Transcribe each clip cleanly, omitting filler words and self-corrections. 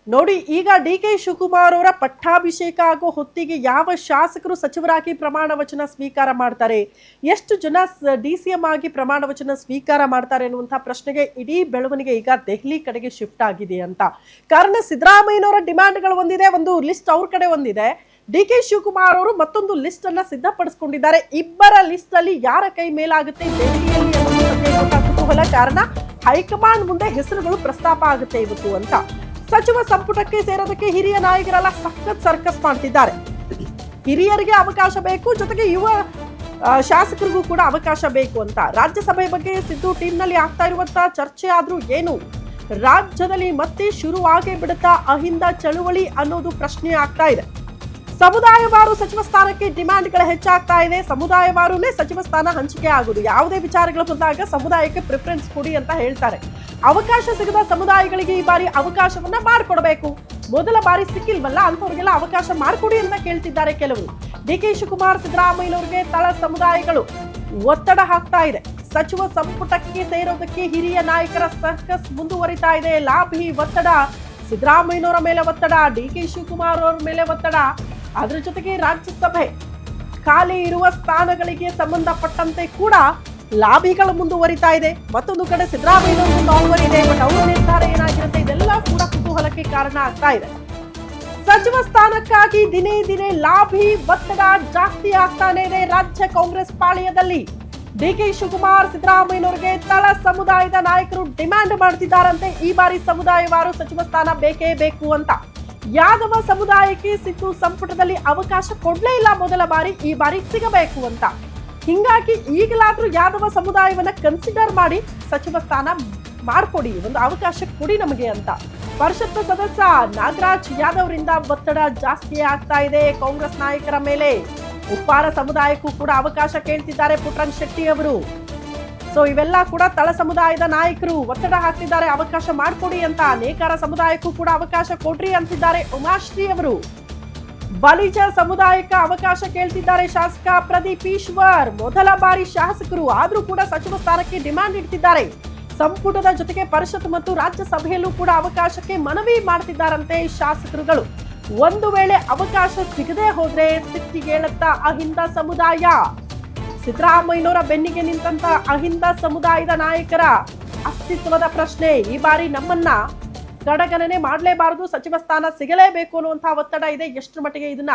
ನೋಡಿ, ಈಗ ಡಿ.ಕೆ. ಶಿವಕುಮಾರ್ ಅವರ ಪಟ್ಟಾಭಿಷೇಕ ಆಗೋ ಹೊತ್ತಿಗೆ ಯಾವ ಶಾಸಕರು ಸಚಿವರಾಗಿ ಪ್ರಮಾಣ ವಚನ ಸ್ವೀಕಾರ ಮಾಡ್ತಾರೆ, ಎಷ್ಟು ಜನ DCM ಆಗಿ ಪ್ರಮಾಣ ವಚನ ಸ್ವೀಕಾರ ಮಾಡ್ತಾರೆ ಅನ್ನುವಂಥ ಪ್ರಶ್ನೆಗೆ ಇಡೀ ಬೆಳವಣಿಗೆ ಈಗ ದೆಹಲಿ ಕಡೆಗೆ ಶಿಫ್ಟ್ ಆಗಿದೆ ಅಂತ. ಕಾರಣ ಸಿದ್ದರಾಮಯ್ಯನವರ ಡಿಮ್ಯಾಂಡ್ಗಳು ಒಂದಿದೆ, ಒಂದು ಲಿಸ್ಟ್ ಅವ್ರ ಕಡೆ ಒಂದಿದೆ. ಡಿ.ಕೆ. ಶಿವಕುಮಾರ್ ಅವರು ಮತ್ತೊಂದು ಲಿಸ್ಟ್ ಅನ್ನ ಸಿದ್ಧಪಡಿಸಿಕೊಂಡಿದ್ದಾರೆ. ಇಬ್ಬರ ಲಿಸ್ಟ್ ಅಲ್ಲಿ ಯಾರ ಕೈ ಮೇಲಾಗುತ್ತೆ ದೆಹಲಿಯಲ್ಲಿ ಅನ್ನೋದು ಕುತೂಹಲ. ಕಾರಣ ಹೈಕಮಾಂಡ್ ಮುಂದೆ ಹೆಸರುಗಳು ಪ್ರಸ್ತಾಪ ಆಗುತ್ತೆ ಇವತ್ತು ಅಂತ. ಸಚಿವ ಸಂಪುಟಕ್ಕೆ ಸೇರೋದಕ್ಕೆ ಹಿರಿಯ ನಾಯಕರೆಲ್ಲ ಸಖತ್ ಸರ್ಕಸ್ ಮಾಡ್ತಿದ್ದಾರೆ. ಹಿರಿಯರಿಗೆ ಅವಕಾಶ ಬೇಕು, ಜೊತೆಗೆ ಯುವ ಶಾಸಕರಿಗೂ ಕೂಡ ಅವಕಾಶ ಬೇಕು ಅಂತ. ರಾಜ್ಯಸಭೆ ಬಗ್ಗೆ ಸಿದ್ದು ಟೀಮ್ನಲ್ಲಿ ಆಗ್ತಾ ಇರುವಂತಹ ಚರ್ಚೆ ಆದ್ರೂ ಏನು, ರಾಜ್ಯದಲ್ಲಿ ಮತ್ತೆ ಶುರುವಾಗೇ ಬಿಡುತ್ತಾ ಅಹಿಂದ ಚಳುವಳಿ ಅನ್ನೋದು ಪ್ರಶ್ನೆ ಆಗ್ತಾ ಇದೆ. ಸಮುದಾಯವಾರು ಸಚಿವ ಸ್ಥಾನಕ್ಕೆ ಡಿಮ್ಯಾಂಡ್ಗಳು ಹೆಚ್ಚಾಗ್ತಾ ಇದೆ. ಸಮುದಾಯವಾರುನೇ ಸಚಿವ ಸ್ಥಾನ ಹಂಚಿಕೆ ಆಗುದು. ಯಾವುದೇ ವಿಚಾರಗಳು ಬಂದಾಗ ಸಮುದಾಯಕ್ಕೆ ಪ್ರಿಫರೆನ್ಸ್ ಕೊಡಿ ಅಂತ ಹೇಳ್ತಾರೆ. ಅವಕಾಶ ಸಿಗದ ಸಮುದಾಯಗಳಿಗೆ ಈ ಬಾರಿ ಅವಕಾಶವನ್ನ ಮಾಡಿಕೊಡಬೇಕು. ಮೊದಲ ಬಾರಿ ಸಿಕ್ಕಿಲ್ವಲ್ಲ, ಅಂತವ್ರಿಗೆಲ್ಲ ಅವಕಾಶ ಮಾಡಿಕೊಡಿ ಅಂತ ಕೇಳ್ತಿದ್ದಾರೆ ಕೆಲವರು. ಡಿ.ಕೆ. ಶಿವಕುಮಾರ್ ಸಿದ್ದರಾಮಯ್ಯನವರಿಗೆ ತಳ ಸಮುದಾಯಗಳು ಒತ್ತಡ ಹಾಕ್ತಾ ಇದೆ. ಸಚಿವ ಸಂಪುಟಕ್ಕೆ ಸೇರೋದಕ್ಕೆ ಹಿರಿಯ ನಾಯಕರ ಸರ್ಕಸ್ ಮುಂದುವರಿತಾ ಇದೆ. ಲಾಭಿ ಒತ್ತಡ, ಸಿದ್ದರಾಮಯ್ಯನವರ ಮೇಲೆ ಒತ್ತಡ, ಡಿ.ಕೆ. ಶಿವಕುಮಾರ್ ಅವರ ಮೇಲೆ ಒತ್ತಡ. ಅದರ ಜೊತೆಗೆ ರಾಜ್ಯಸಭೆ ಖಾಲಿ ಇರುವ ಸ್ಥಾನಗಳಿಗೆ ಸಂಬಂಧಪಟ್ಟಂತೆ ಕೂಡ ಲಾಭಿಗಳು ಮುಂದುವರಿತಾ ಇದೆ. ಮತ್ತೊಂದು ಕಡೆ ಸಿದ್ದರಾಮಯ್ಯನವರು ಒಂದು ಆಫರ್ ಇದೆ, ಬಟ್ ಅವರ ನಿರ್ಧಾರ ಏನಾಗಿರುತ್ತೆ ಇದೆಲ್ಲ ಕೂಡ ಕುತೂಹಲಕ್ಕೆ ಕಾರಣ ಆಗ್ತಾ ಇದೆ. ಸಚಿವ ಸ್ಥಾನಕ್ಕಾಗಿ ದಿನೇ ದಿನೇ ಲಾಭಿ ಒತ್ತಡ ಜಾಸ್ತಿ ಆಗ್ತಾನೆ ಇದೆ ರಾಜ್ಯ ಕಾಂಗ್ರೆಸ್ ಪಾಳೆಯದಲ್ಲಿ. ಡಿ.ಕೆ. ಶಿವಕುಮಾರ್ ಸಿದ್ದರಾಮಯ್ಯನವರಿಗೆ ತಳ ಸಮುದಾಯದ ನಾಯಕರು ಡಿಮ್ಯಾಂಡ್ ಮಾಡ್ತಿದ್ದಾರಂತೆ. ಈ ಬಾರಿ ಸಮುದಾಯವಾರು ಸಚಿವ ಸ್ಥಾನ ಬೇಕೇ ಬೇಕು ಅಂತ. ಯಾದವ ಸಮುದಾಯಕ್ಕೆ ಸಿದ್ದು ಸಂಪುಟದಲ್ಲಿ ಅವಕಾಶ ಕೊಡ್ಲೇ ಇಲ್ಲ ಮೊದಲ ಬಾರಿ, ಈ ಬಾರಿ ಸಿಗಬೇಕು ಅಂತ. ಹಿಂಗಾಗಿ ಈಗಲಾದ್ರೂ ಯಾದವ ಸಮುದಾಯವನ್ನ ಕನ್ಸಿಡರ್ ಮಾಡಿ ಸಚಿವ ಸ್ಥಾನ ಮಾಡ್ಕೊಡಿ, ಒಂದು ಅವಕಾಶ ಕೊಡಿ ನಮಗೆ ಅಂತ ಪರಿಷತ್ ಸದಸ್ಯ ನಾಗರಾಜ್ ಯಾದವ್ರಿಂದ ಒತ್ತಡ ಜಾಸ್ತಿ ಆಗ್ತಾ ಇದೆ ಕಾಂಗ್ರೆಸ್ ನಾಯಕರ ಮೇಲೆ. ಉಪ್ಪಾರ ಸಮುದಾಯಕ್ಕೂ ಕೂಡ ಅವಕಾಶ ಕೇಳ್ತಿದ್ದಾರೆ ಪುಟ್ಟರಂಗ ಶೆಟ್ಟಿ ಅವರು. ಸೊ ಇವೆಲ್ಲ ಕೂಡ ತಳ ಸಮುದಾಯದ ನಾಯಕರು ಒತ್ತಡ ಹಾಕ್ತಿದ್ದಾರೆ, ಅವಕಾಶ ಮಾಡಿಕೊಡಿ ಅಂತ. ನೇಕಾರ ಸಮುದಾಯಕ್ಕೂ ಕೂಡ ಅವಕಾಶ ಕೊಡ್ರಿ ಅಂತಿದ್ದಾರೆ ಉಮಾಶ್ರೀ ಅವರು. ಬಲಿಜ ಸಮುದಾಯಕ್ಕೆ ಅವಕಾಶ ಕೇಳ್ತಿದ್ದಾರೆ ಶಾಸಕ ಪ್ರದೀಪ್ ಈಶ್ವರ್. ಮೊದಲ ಬಾರಿ ಶಾಸಕರು ಆದ್ರೂ ಕೂಡ ಸಚಿವ ಸ್ಥಾನಕ್ಕೆ ಡಿಮ್ಯಾಂಡ್ ಇಡ್ತಿದ್ದಾರೆ. ಸಂಪುಟದ ಜೊತೆಗೆ ಪರಿಷತ್ ಮತ್ತು ರಾಜ್ಯಸಭೆಯಲ್ಲೂ ಕೂಡ ಅವಕಾಶಕ್ಕೆ ಮನವಿ ಮಾಡ್ತಿದ್ದಾರಂತೆ ಶಾಸಕರುಗಳು. ಒಂದು ವೇಳೆ ಅವಕಾಶ ಸಿಗದೆ ಹೋದ್ರೆ ಸಿಟ್ಟಿಗೇಳುತ್ತಾ ಅಹಿಂದ ಸಮುದಾಯ. ಸಿದ್ದರಾಮಯ್ಯನವರ ಬೆನ್ನಿಗೆ ನಿಂತ ಅಹಿಂದ ಸಮುದಾಯದ ನಾಯಕರ ಅಸ್ತಿತ್ವದ ಪ್ರಶ್ನೆ. ಈ ಬಾರಿ ನಮ್ಮನ್ನ ಕಡಗಣನೆ ಮಾಡಲೇಬಾರದು, ಸಚಿವ ಸ್ಥಾನ ಸಿಗಲೇಬೇಕು ಅನ್ನುವಂತಹ ಒತ್ತಡ ಇದೆ. ಎಷ್ಟರ ಮಟ್ಟಿಗೆ ಇದನ್ನ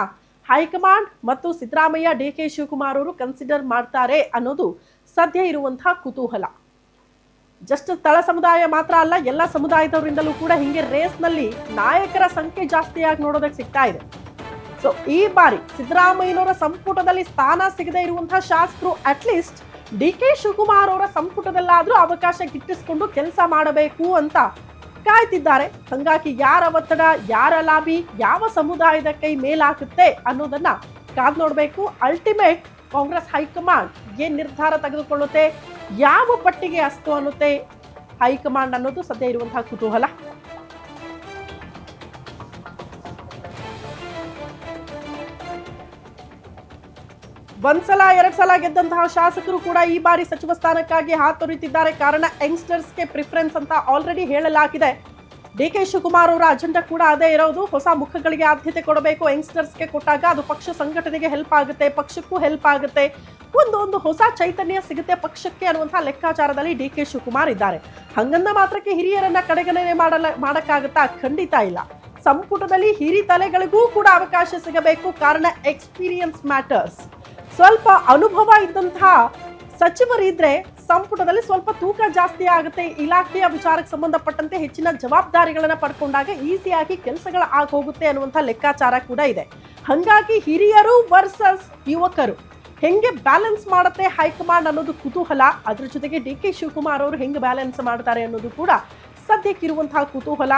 ಹೈಕಮಾಂಡ್ ಮತ್ತು ಸಿದ್ದರಾಮಯ್ಯ, ಡಿ.ಕೆ. ಶಿವಕುಮಾರ್ ಅವರು ಕನ್ಸಿಡರ್ ಮಾಡ್ತಾರೆ ಅನ್ನೋದು ಸದ್ಯ ಇರುವಂತಹ ಕುತೂಹಲ. ಜಸ್ಟ್ ತಳ ಸಮುದಾಯ ಮಾತ್ರ ಅಲ್ಲ, ಎಲ್ಲ ಸಮುದಾಯದವರಿಂದಲೂ ಕೂಡ ಹಿಂಗೆ ರೇಸ್ನಲ್ಲಿ ನಾಯಕರ ಸಂಖ್ಯೆ ಜಾಸ್ತಿಯಾಗಿ ನೋಡೋದಕ್ಕೆ ಸಿಗ್ತಾ ಇದೆ. ಸೊ ಈ ಬಾರಿ ಸಿದ್ದರಾಮಯ್ಯನವರ ಸಂಪುಟದಲ್ಲಿ ಸ್ಥಾನ ಸಿಗದೆ ಇರುವಂತಹ ಶಾಸಕರು ಅಟ್ಲೀಸ್ಟ್ ಡಿ.ಕೆ. ಶಿವಕುಮಾರ್ ಅವರ ಸಂಪುಟದಲ್ಲಾದ್ರೂ ಅವಕಾಶ ಗಿಟ್ಟಿಸಿಕೊಂಡು ಕೆಲಸ ಮಾಡಬೇಕು ಅಂತ ಕಾಯ್ತಿದ್ದಾರೆ. ಹಂಗಾಗಿ ಯಾರ ಒತ್ತಡ, ಯಾರ ಲಾಬಿ, ಯಾವ ಸಮುದಾಯದ ಕೈ ಮೇಲಾಗುತ್ತೆ ಅನ್ನೋದನ್ನ ಕಾದ್ ನೋಡ್ಬೇಕು. ಅಲ್ಟಿಮೇಟ್ ಕಾಂಗ್ರೆಸ್ ಹೈಕಮಾಂಡ್ ಏನ್ ನಿರ್ಧಾರ ತೆಗೆದುಕೊಳ್ಳುತ್ತೆ, ಯಾವ ಪಟ್ಟಿಗೆ ಅಸ್ತು ಅನ್ನುತ್ತೆ ಹೈಕಮಾಂಡ್ ಅನ್ನೋದು ಸದ್ಯ ಇರುವಂತಹ ಕುತೂಹಲ. ಒಂದ್ಸಲ ಎರಡ್ ಸಲ ಗೆದ್ದಂತಹ ಶಾಸಕರು ಕೂಡ ಈ ಬಾರಿ ಸಚಿವ ಸ್ಥಾನಕ್ಕಾಗಿ ಹಾತೊರಿತಿದ್ದಾರೆ. ಕಾರಣ ಯಂಗ್ಸ್ಟರ್ಸ್ಗೆ ಪ್ರಿಫರೆನ್ಸ್ ಅಂತ ಆಲ್ರೆಡಿ ಹೇಳಲಾಗಿದೆ. ಡಿ.ಕೆ. ಶಿವಕುಮಾರ್ ಅವರ ಅಜೆಂಡಾ ಕೂಡ ಅದೇ ಇರೋದು. ಹೊಸ ಮುಖಗಳಿಗೆ ಆದ್ಯತೆ ಕೊಡಬೇಕು. ಯಂಗ್ಸ್ಟರ್ಸ್ಗೆ ಕೊಟ್ಟಾಗ ಅದು ಪಕ್ಷ ಸಂಘಟನೆಗೆ ಹೆಲ್ಪ್ ಆಗುತ್ತೆ, ಪಕ್ಷಕ್ಕೂ ಹೆಲ್ಪ್ ಆಗುತ್ತೆ, ಒಂದು ಹೊಸ ಚೈತನ್ಯ ಸಿಗುತ್ತೆ ಪಕ್ಷಕ್ಕೆ ಅನ್ನುವಂತಹ ಲೆಕ್ಕಾಚಾರದಲ್ಲಿ ಡಿ.ಕೆ. ಶಿವಕುಮಾರ್ ಇದ್ದಾರೆ. ಹಂಗಂದ ಮಾತ್ರಕ್ಕೆ ಹಿರಿಯರನ್ನ ಕಡೆಗಣನೆ ಮಾಡಕ್ಕಾಗತ್ತಾ? ಖಂಡಿತ ಇಲ್ಲ. ಸಂಪುಟದಲ್ಲಿ ಹಿರಿ ತಲೆಗಳಿಗೂ ಕೂಡ ಅವಕಾಶ ಸಿಗಬೇಕು. ಕಾರಣ ಎಕ್ಸ್ಪೀರಿಯನ್ಸ್ ಮ್ಯಾಟರ್ಸ್. ಸ್ವಲ್ಪ ಅನುಭವ ಇದ್ದಂತಹ ಸಚಿವರಿದ್ರೆ ಸಂಪುಟದಲ್ಲಿ ಸ್ವಲ್ಪ ತೂಕ ಜಾಸ್ತಿ ಆಗುತ್ತೆ. ಇಲಾಖೆಯ ವಿಚಾರಕ್ಕೆ ಸಂಬಂಧಪಟ್ಟಂತೆ ಹೆಚ್ಚಿನ ಜವಾಬ್ದಾರಿಗಳನ್ನ ಪಡ್ಕೊಂಡಾಗ ಈಸಿಯಾಗಿ ಕೆಲಸಗಳ ಆಗೋಗುತ್ತೆ ಅನ್ನುವಂಥ ಲೆಕ್ಕಾಚಾರ ಕೂಡ ಇದೆ. ಹಾಗಾಗಿ ಹಿರಿಯರು ವರ್ಸಸ್ ಯುವಕರು ಹೆಂಗೆ ಬ್ಯಾಲೆನ್ಸ್ ಮಾಡುತ್ತೆ ಹೈಕಮಾಂಡ್ ಅನ್ನೋದು ಕುತೂಹಲ. ಅದ್ರ ಜೊತೆಗೆ ಡಿ.ಕೆ. ಶಿವಕುಮಾರ್ ಅವರು ಹೆಂಗೆ ಬ್ಯಾಲೆನ್ಸ್ ಮಾಡ್ತಾರೆ ಅನ್ನೋದು ಕೂಡ ಸದ್ಯಕ್ಕಿರುವಂತಹ ಕುತೂಹಲ.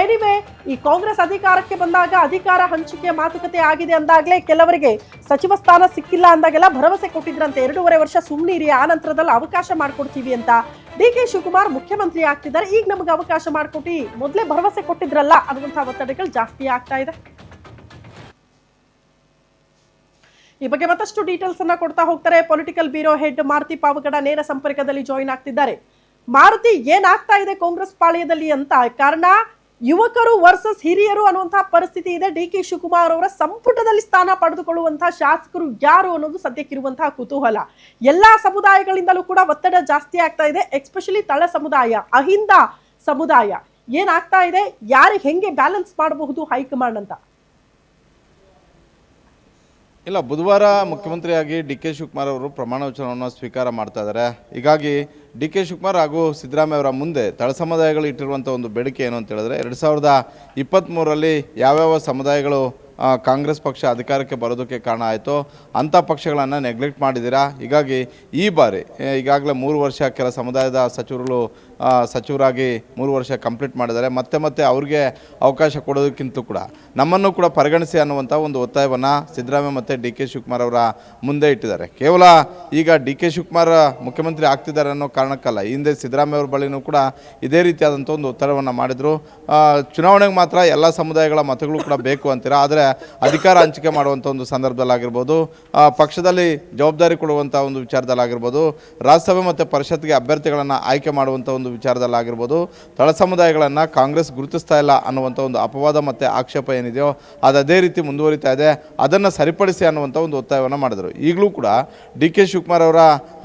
ಎನಿವೆ, ಈ ಕಾಂಗ್ರೆಸ್ ಅಧಿಕಾರಕ್ಕೆ ಬಂದಾಗ ಅಧಿಕಾರ ಹಂಚಿಕೆ ಮಾತುಕತೆ ಆಗಿದೆ ಅಂದಾಗಲೇ ಕೆಲವರಿಗೆ ಸಚಿವ ಸ್ಥಾನ ಸಿಕ್ಕಿಲ್ಲ ಅಂದಾಗೆಲ್ಲ ಭರವಸೆ ಕೊಟ್ಟಿದ್ರಂತೆ. 2.5 ವರ್ಷ ಸುಮ್ಮನಿರಿ, ಆ ನಂತರದಲ್ಲಿ ಅವಕಾಶ ಮಾಡ್ಕೊಡ್ತೀವಿ ಅಂತ. ಡಿ.ಕೆ. ಶಿವಕುಮಾರ್ ಮುಖ್ಯಮಂತ್ರಿ ಆಗ್ತಿದ್ದಾರೆ, ಈಗ ನಮಗೆ ಅವಕಾಶ ಮಾಡ್ಕೊಟ್ಟಿ ಮೊದಲೇ ಭರವಸೆ ಕೊಟ್ಟಿದ್ರಲ್ಲ ಅನ್ನುವಂತಹ ಒತ್ತಡಗಳು ಜಾಸ್ತಿ ಆಗ್ತಾ ಇದೆ. ಈ ಬಗ್ಗೆ ಮತ್ತಷ್ಟು ಡೀಟೇಲ್ಸ್ ಅನ್ನ ಕೊಡ್ತಾ ಹೋಗ್ತಾರೆ political bureau head Maruti Pavagada ನೇರ ಸಂಪರ್ಕದಲ್ಲಿ ಜಾಯಿನ್ ಆಗ್ತಿದ್ದಾರೆ. ಮಾರುತಿ, ಏನಾಗ್ತಾ ಇದೆ ಕಾಂಗ್ರೆಸ್ ಪಾಳ್ಯದಲ್ಲಿ ಅಂತ? ಕಾರಣ ಯುವಕರು ವರ್ಸಸ್ ಹಿರಿಯರು ಅನ್ನುವಂತಹ ಪರಿಸ್ಥಿತಿ ಇದೆ. ಡಿ ಕೆ ಶಿವಕುಮಾರ್ ಅವರ ಸಂಪುಟದಲ್ಲಿ ಸ್ಥಾನ ಪಡೆದುಕೊಳ್ಳುವಂತಹ ಶಾಸಕರು ಯಾರು ಅನ್ನೋದು ಸದ್ಯಕ್ಕಿರುವಂತಹ ಕುತೂಹಲ. ಎಲ್ಲಾ ಸಮುದಾಯಗಳಿಂದಲೂ ಕೂಡ ಒತ್ತಡ ಜಾಸ್ತಿ ಆಗ್ತಾ ಇದೆ. ಎಸ್ಪೆಷಲಿ ತಳ ಸಮುದಾಯ, ಅಹಿಂದ ಸಮುದಾಯ ಏನಾಗ್ತಾ ಇದೆ, ಯಾರಿಗೆ ಹೆಂಗೆ ಬ್ಯಾಲೆನ್ಸ್ ಮಾಡಬಹುದು ಹೈಕಮಾಂಡ್ ಅಂತ. ಇಲ್ಲ, ಬುಧವಾರ ಮುಖ್ಯಮಂತ್ರಿಯಾಗಿ ಡಿ ಕೆ ಶಿವಕುಮಾರ್ ಅವರು ಪ್ರಮಾಣ ವಚನವನ್ನು ಸ್ವೀಕಾರ ಮಾಡ್ತಾ ಇದ್ದಾರೆ. ಹೀಗಾಗಿ ಡಿ ಕೆ ಶಿವಕುಮಾರ್ ಹಾಗೂ ಸಿದ್ದರಾಮಯ್ಯ ಅವರ ಮುಂದೆ ತಳ ಸಮುದಾಯಗಳು ಇಟ್ಟಿರುವಂಥ ಒಂದು ಬೇಡಿಕೆ ಏನು ಅಂತ ಹೇಳಿದ್ರೆ, 2023ರಲ್ಲಿ ಯಾವ್ಯಾವ ಸಮುದಾಯಗಳು ಕಾಂಗ್ರೆಸ್ ಪಕ್ಷ ಅಧಿಕಾರಕ್ಕೆ ಬರೋದಕ್ಕೆ ಕಾರಣ ಆಯಿತು ಅಂಥ ಪಕ್ಷಗಳನ್ನು ನೆಗ್ಲೆಕ್ಟ್ ಮಾಡಿದ್ದೀರಾ. ಹೀಗಾಗಿ ಈ ಬಾರಿ ಈಗಾಗಲೇ 3 ವರ್ಷ ಕೆಲ ಸಮುದಾಯದ ಸಚಿವರಾಗಿ 3 ವರ್ಷ ಕಂಪ್ಲೀಟ್ ಮಾಡಿದ್ದಾರೆ. ಮತ್ತೆ ಅವ್ರಿಗೆ ಅವಕಾಶ ಕೊಡೋದಕ್ಕಿಂತ ಕೂಡ ನಮ್ಮನ್ನು ಕೂಡ ಪರಿಗಣಿಸಿ ಅನ್ನುವಂಥ ಒಂದು ಒತ್ತಾಯವನ್ನು ಸಿದ್ದರಾಮಯ್ಯ ಮತ್ತು ಡಿ ಕೆ ಶಿವಕುಮಾರ್ ಅವರ ಮುಂದೆ ಇಟ್ಟಿದ್ದಾರೆ. ಕೇವಲ ಈಗ ಡಿ ಕೆ ಶಿವಕುಮಾರ್ ಮುಖ್ಯಮಂತ್ರಿ ಆಗ್ತಿದ್ದಾರೆ ಅನ್ನೋ ಕಾರಣಕ್ಕಲ್ಲ, ಹಿಂದೆ ಸಿದ್ದರಾಮಯ್ಯ ಅವ್ರ ಬಳಿನೂ ಕೂಡ ಇದೇ ರೀತಿಯಾದಂಥ ಒಂದು ಒತ್ತಡವನ್ನು ಮಾಡಿದರು. ಚುನಾವಣೆಗೆ ಮಾತ್ರ ಎಲ್ಲ ಸಮುದಾಯಗಳ ಮತಗಳು ಕೂಡ ಬೇಕು ಅಂತೀರಾ, ಆದರೆ ಅಧಿಕಾರ ಹಂಚಿಕೆ ಮಾಡುವಂಥ ಒಂದು ಸಂದರ್ಭದಲ್ಲಾಗಿರ್ಬೋದು, ಪಕ್ಷದಲ್ಲಿ ಜವಾಬ್ದಾರಿ ಕೊಡುವಂಥ ಒಂದು ವಿಚಾರದಲ್ಲಾಗಿರ್ಬೋದು, ರಾಜ್ಯಸಭೆ ಮತ್ತು ಪರಿಷತ್ಗೆ ಅಭ್ಯರ್ಥಿಗಳನ್ನು ಆಯ್ಕೆ ಮಾಡುವಂಥ ಒಂದು ವಿಚಾರದಲ್ಲಾಗಿರ್ಬೋದು, ತಳ ಸಮುದಾಯಗಳನ್ನು ಕಾಂಗ್ರೆಸ್ ಗುರುತಿಸ್ತಾ ಇಲ್ಲ ಅನ್ನುವಂಥ ಒಂದು ಅಪವಾದ ಮತ್ತು ಆಕ್ಷೇಪ ಏನಿದೆಯೋ ಅದು ಅದೇ ರೀತಿ ಮುಂದುವರಿತಾ ಇದೆ. ಅದನ್ನು ಸರಿಪಡಿಸಿ ಅನ್ನುವಂಥ ಒಂದು ಒತ್ತಾಯವನ್ನು ಮಾಡಿದರು. ಈಗಲೂ ಕೂಡ ಡಿ ಕೆ ಶಿವಕುಮಾರ್ ಅವರ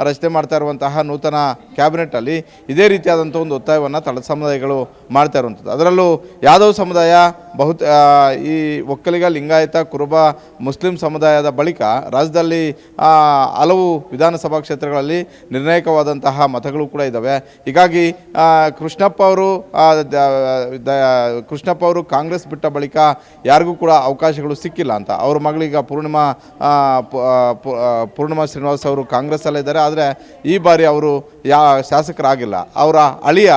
ರಚನೆ ಮಾಡ್ತಾ ಇರುವಂತಹ ನೂತನ ಕ್ಯಾಬಿನೆಟ್ಟಲ್ಲಿ ಇದೇ ರೀತಿಯಾದಂಥ ಒಂದು ಒತ್ತಾಯವನ್ನು ತಳ ಸಮುದಾಯಗಳು ಮಾಡ್ತಾ ಇರುವಂಥದ್ದು. ಅದರಲ್ಲೂ ಯಾದವ್ ಸಮುದಾಯ ಈ ಒಕ್ಕಲಿಗ, ಲಿಂಗಾಯತ, ಕುರುಬ, ಮುಸ್ಲಿಂ ಸಮುದಾಯದ ಬಳಿಕ ರಾಜ್ಯದಲ್ಲಿ ಹಲವು ವಿಧಾನಸಭಾ ಕ್ಷೇತ್ರಗಳಲ್ಲಿ ನಿರ್ಣಾಯಕವಾದಂತಹ ಮತಗಳು ಕೂಡ ಇದ್ದಾವೆ. ಹೀಗಾಗಿ ಕೃಷ್ಣಪ್ಪ ಅವರು ಕಾಂಗ್ರೆಸ್ ಬಿಟ್ಟ ಬಳಿಕ ಯಾರಿಗೂ ಕೂಡ ಅವಕಾಶಗಳು ಸಿಕ್ಕಿಲ್ಲ ಅಂತ. ಅವ್ರ ಮಗಳೀಗ ಪೂರ್ಣಿಮಾ ಶ್ರೀನಿವಾಸ್ ಅವರು ಕಾಂಗ್ರೆಸ್ಸಲ್ಲಿದ್ದಾರೆ, ಆದರೆ ಈ ಬಾರಿ ಅವರು ಶಾಸಕರಾಗಿಲ್ಲ. ಅವರ ಅಳಿಯ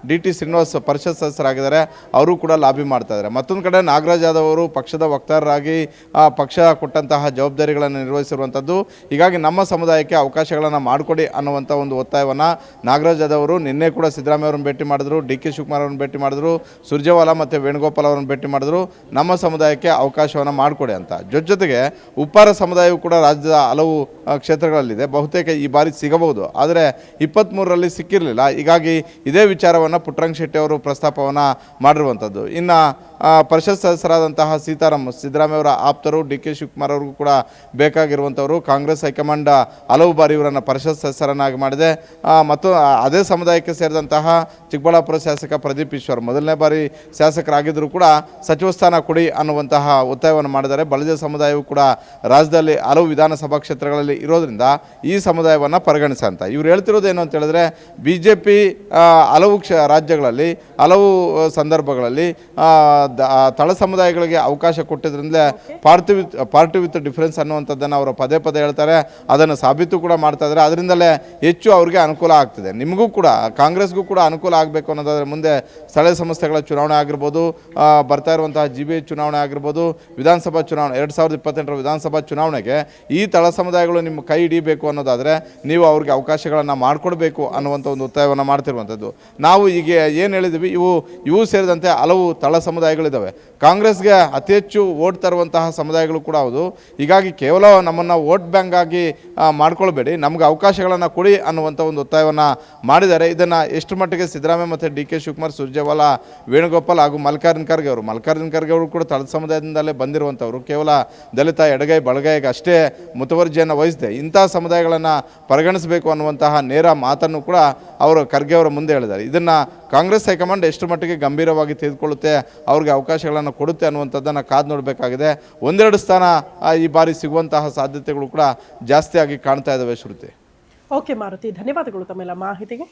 ಡಿ ಟಿ ಶ್ರೀನಿವಾಸ್ ಪರಿಷತ್ ಸದಸ್ಯರಾಗಿದ್ದಾರೆ, ಅವರು ಕೂಡ ಲಾಬಿ ಮಾಡ್ತಾ ಇದ್ದಾರೆ. ಮತ್ತೊಂದು ಕಡೆ ನಾಗರಾಜ್ ಯಾದವ್ ಅವರು ಪಕ್ಷದ ವಕ್ತಾರರಾಗಿ ಪಕ್ಷ ಕೊಟ್ಟಂತಹ ಜವಾಬ್ದಾರಿಗಳನ್ನು ನಿರ್ವಹಿಸಿರುವಂಥದ್ದು. ಹೀಗಾಗಿ ನಮ್ಮ ಸಮುದಾಯಕ್ಕೆ ಅವಕಾಶಗಳನ್ನು ಮಾಡಿಕೊಡಿ ಅನ್ನುವಂಥ ಒಂದು ಒತ್ತಾಯವನ್ನು ನಾಗರಾಜ್ ಯಾದವ್ ಅವರು ನಿನ್ನೆ ಕೂಡ ಸಿದ್ದರಾಮಯ್ಯ ಅವರನ್ನು ಭೇಟಿ ಮಾಡಿದ್ರು, ಡಿ ಕೆ ಶಿವಕುಮಾರ್ ಅವರನ್ನು ಭೇಟಿ ಮಾಡಿದ್ರು, ಸುರ್ಜೇವಾಲಾ ಮತ್ತು ವೇಣುಗೋಪಾಲ್ ಅವರನ್ನು ಭೇಟಿ ಮಾಡಿದ್ರು, ನಮ್ಮ ಸಮುದಾಯಕ್ಕೆ ಅವಕಾಶವನ್ನು ಮಾಡಿಕೊಡಿ ಅಂತ. ಜೊತೆಗೆ ಉಪ್ಪಾರ ಸಮುದಾಯವು ಕೂಡ ರಾಜ್ಯದ ಹಲವು ಕ್ಷೇತ್ರಗಳಲ್ಲಿದೆ, ಬಹುತೇಕ ಈ ಬಾರಿ ಸಿಗಬಹುದು, ಆದರೆ 23ರಲ್ಲಿ ಸಿಕ್ಕಿರಲಿಲ್ಲ. ಹೀಗಾಗಿ ಇದೇ ವಿಚಾರವನ್ನು ಪುಟ್ಟರಂಗ ಶೆಟ್ಟಿ ಅವರು ಪ್ರಸ್ತಾಪವನ್ನು ಮಾಡಿರುವಂಥದ್ದು. ಇನ್ನು ಪರಿಷತ್ ಸದಸ್ಯರಾದಂತಹ ಸೀತಾರಾಮ್, ಸಿದ್ದರಾಮಯ್ಯ ಅವರ ಆಪ್ತರು, ಡಿ ಕೆ ಶಿವಕುಮಾರ್ ಅವ್ರಿಗೂ ಕೂಡ ಬೇಕಾಗಿರುವಂಥವರು. ಕಾಂಗ್ರೆಸ್ ಹೈಕಮಾಂಡ್ ಹಲವು ಬಾರಿ ಇವರನ್ನು ಪರಿಷತ್ ಸದಸ್ಯರನ್ನಾಗಿ ಮಾಡಿದೆ. ಮತ್ತು ಅದೇ ಸಮುದಾಯಕ್ಕೆ ಸೇರಿದಂತಹ ಚಿಕ್ಕಬಳ್ಳಾಪುರ ಶಾಸಕ ಪ್ರದೀಪ್ ಈಶ್ವರ್ ಮೊದಲನೇ ಬಾರಿ ಶಾಸಕರಾಗಿದ್ದರೂ ಕೂಡ ಸಚಿವ ಸ್ಥಾನ ಕೊಡಿ ಅನ್ನುವಂತಹ ಒತ್ತಾಯವನ್ನು ಮಾಡಿದ್ದಾರೆ. ಬಲಿಜ ಸಮುದಾಯವು ಕೂಡ ರಾಜ್ಯದಲ್ಲಿ ಹಲವು ವಿಧಾನಸಭಾ ಕ್ಷೇತ್ರಗಳಲ್ಲಿ ಇರೋದ್ರಿಂದ ಈ ಸಮುದಾಯವನ್ನು ಪರಿಗಣಿಸ ಅಂತ ಇವ್ರು ಹೇಳ್ತಿರೋದು ಏನು ಅಂತ ಹೇಳಿದ್ರೆ, BJP ಹಲವು ರಾಜ್ಯಗಳಲ್ಲಿ ಹಲವು ಸಂದರ್ಭಗಳಲ್ಲಿ ತಳ ಸಮುದಾಯಗಳಿಗೆ ಅವಕಾಶ ಕೊಟ್ಟಿದ್ರಿಂದಲೇ ಪಾರ್ಟಿ ವಿತ್ ಡಿಫರೆನ್ಸ್ ಅನ್ನುವಂಥದ್ದನ್ನು ಅವರು ಪದೇ ಹೇಳ್ತಾರೆ. ಅದನ್ನು ಸಾಬೀತು ಕೂಡ ಮಾಡ್ತಾ ಇದ್ದಾರೆ. ಅದರಿಂದಲೇ ಹೆಚ್ಚು ಅವ್ರಿಗೆ ಅನುಕೂಲ ಆಗ್ತಿದೆ. ನಿಮಗೂ ಕೂಡ ಕಾಂಗ್ರೆಸ್ಗೂ ಕೂಡ ಅನುಕೂಲ ಆಗಬೇಕು ಅನ್ನೋದಾದರೆ ಮುಂದೆ ಸ್ಥಳೀಯ ಸಂಸ್ಥೆಗಳ ಚುನಾವಣೆ ಆಗಿರ್ಬೋದು, ಬರ್ತಾ ಇರುವಂತಹ GBA ಚುನಾವಣೆ ಆಗಿರ್ಬೋದು, ವಿಧಾನಸಭಾ ಚುನಾವಣೆ 2028ರ ವಿಧಾನಸಭಾ ಚುನಾವಣೆಗೆ ಈ ತಳ ಸಮುದಾಯಗಳು ನಿಮ್ಮ ಕೈ ಹಿಡಿಬೇಕು ಅನ್ನೋದಾದರೆ ನೀವು ಅವ್ರಿಗೆ ಅವಕಾಶಗಳನ್ನು ಮಾಡಿಕೊಡ್ಬೇಕು ಅನ್ನುವಂಥ ಒಂದು ಒತ್ತಾಯವನ್ನು ಮಾಡ್ತಿರುವಂಥದ್ದು. ನಾವು ಈಗ ಏನು ಹೇಳಿದ್ವಿ, ಇವು ಸೇರಿದಂತೆ ಹಲವು ತಳ ಸಮುದಾಯಗಳಿದ್ದಾವೆ. ಕಾಂಗ್ರೆಸ್ಗೆ ಅತಿ ಹೆಚ್ಚು ವೋಟ್ ತರುವಂತಹ ಸಮುದಾಯಗಳು ಕೂಡ ಹೌದು. ಹೀಗಾಗಿ ಕೇವಲ ನಮ್ಮನ್ನು ವೋಟ್ ಬ್ಯಾಂಕ್ ಆಗಿ ಮಾಡ್ಕೊಳ್ಬೇಡಿ, ನಮ್ಗೆ ಅವಕಾಶಗಳನ್ನು ಕೊಡಿ ಅನ್ನುವಂಥ ಒಂದು ಒತ್ತಾಯವನ್ನು ಮಾಡಿದ್ದಾರೆ. ಇದನ್ನು ಎಷ್ಟು ಮಟ್ಟಿಗೆ ಸಿದ್ದರಾಮಯ್ಯ ಮತ್ತು ಡಿ ಕೆ ಶಿವಕುಮಾರ್, ಸುರ್ಜೇವಾಲಾ, ವೇಣುಗೋಪಾಲ್ ಹಾಗೂ ಮಲ್ಲಿಕಾರ್ಜುನ ಖರ್ಗೆ ಅವರು ಕೂಡ ತಳ ಸಮುದಾಯದಿಂದಲೇ ಬಂದಿರುವಂಥವರು. ಕೇವಲ ದಲಿತ, ಎಡಗೈ, ಬಲಗೈಗೆ ಅಷ್ಟೇ ಮುತುವರ್ಜಿಯನ್ನು ವಹಿಸಿದೆ ಇಂಥ ಸಮುದಾಯಗಳನ್ನು ಪರಿಗಣಿಸಬೇಕು ಅನ್ನುವಂತಹ ನೇರ ಮಾತನ್ನು ಕೂಡ ಅವರು ಖರ್ಗೆ ಅವರ ಮುಂದೆ ಹೇಳಿದ್ದಾರೆ. ಇದನ್ನು ಕಾಂಗ್ರೆಸ್ ಹೈಕಮಾಂಡ್ ಎಷ್ಟು ಮಟ್ಟಿಗೆ ಗಂಭೀರವಾಗಿ ತೆಗೆದುಕೊಳ್ಳುತ್ತೆ, ಅವ್ರಿಗೆ ಅವಕಾಶಗಳನ್ನು ಕೊಡುತ್ತೆ ಅನ್ನುವಂಥದ್ದನ್ನು ಕಾದು ನೋಡಬೇಕಾಗಿದೆ. 1-2 ಸ್ಥಾನ ಈ ಬಾರಿ ಸಿಗುವಂತಹ ಸಾಧ್ಯತೆಗಳು ಕೂಡ ಜಾಸ್ತಿಯಾಗಿ ಕಾಣ್ತಾ ಇದ್ದಾವೆ. ಶ್ರುತಿ. ಓಕೆ ಮಾರುತಿ, ಧನ್ಯವಾದಗಳು ತಮ್ಮೆಲ್ಲ ಮಾಹಿತಿಗೆ.